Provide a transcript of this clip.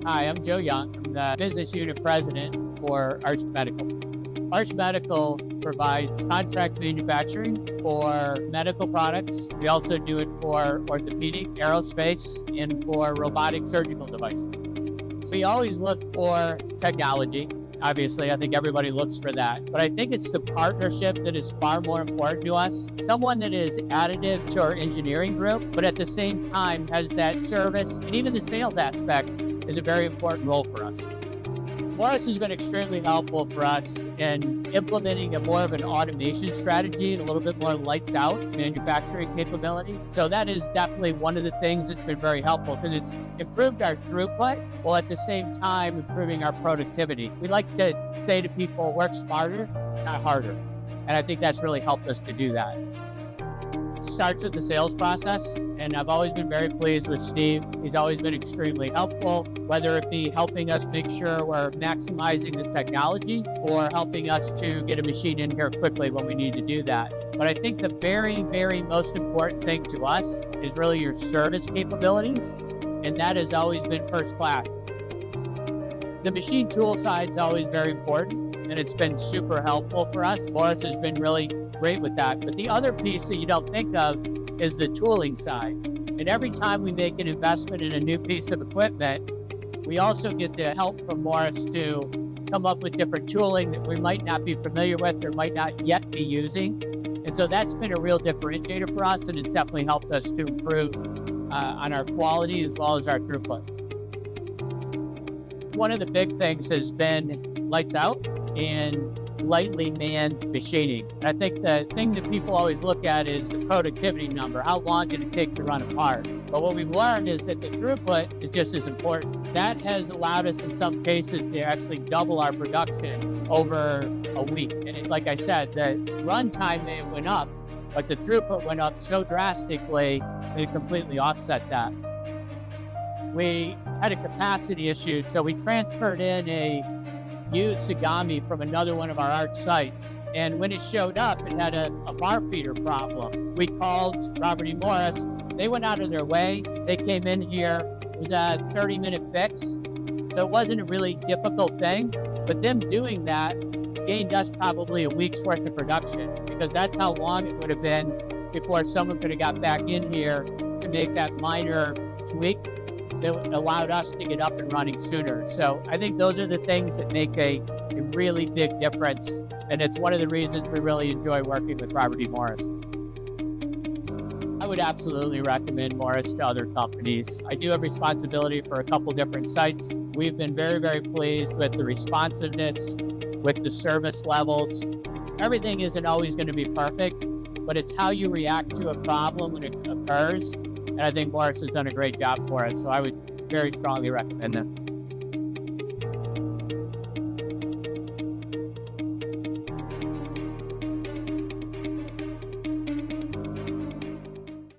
Hi, I'm Joe Young. I'm the business unit president for Arch Medical. Arch Medical provides contract manufacturing for medical products. We also do it for orthopedic, aerospace, and for robotic surgical devices. We always look for technology. Obviously, I think everybody looks for that. But I think it's the partnership that is far more important to us. Someone that is additive to our engineering group, but at the same time has that service and even the sales aspect is a very important role for us. Morris has been extremely helpful for us in implementing a more of an automation strategy and a little bit more lights out manufacturing capability. So that is definitely one of the things that's been very helpful because it's improved our throughput while at the same time improving our productivity. We like to say to people, work smarter, not harder. And I think that's really helped us to do that. It starts with the sales process, and I've always been very pleased with Steve. He's always been extremely helpful, whether it be helping us make sure we're maximizing the technology or helping us to get a machine in here quickly when we need to do that. But I think the very, very most important thing to us is really your service capabilities, and that has always been first class. The machine tool side is always very important, and it's been super helpful for us. Morris has been really great with that. But the other piece that you don't think of is the tooling side. And every time we make an investment in a new piece of equipment, we also get the help from Morris to come up with different tooling that we might not be familiar with or might not yet be using. And so that's been a real differentiator for us, and it's definitely helped us to improve on our quality as well as our throughput. One of the big things has been lights out and lightly manned machining. I think the thing that people always look at is the productivity number. How long did it take to run a part? But what we've learned is that the throughput is just as important. That has allowed us in some cases to actually double our production over a week. And like I said, the run time may have went up, but the throughput went up so drastically that it completely offset that. We had a capacity issue, so we transferred in a used Sagami from another one of our Arch sites. And when it showed up, it had a bar feeder problem. We called Robert E. Morris. They went out of their way. They came in here. It was a 30-minute fix. So it wasn't a really difficult thing. But them doing that gained us probably a week's worth of production because that's how long it would have been before someone could have got back in here to make that minor tweak that allowed us to get up and running sooner. So I think those are the things that make a really big difference. And it's one of the reasons we really enjoy working with Robert E. Morris. I would absolutely recommend Morris to other companies. I do have responsibility for a couple different sites. We've been very, very pleased with the responsiveness, with the service levels. Everything isn't always going to be perfect, but it's how you react to a problem when it occurs. And I think Morris has done a great job for us, so I would very strongly recommend them.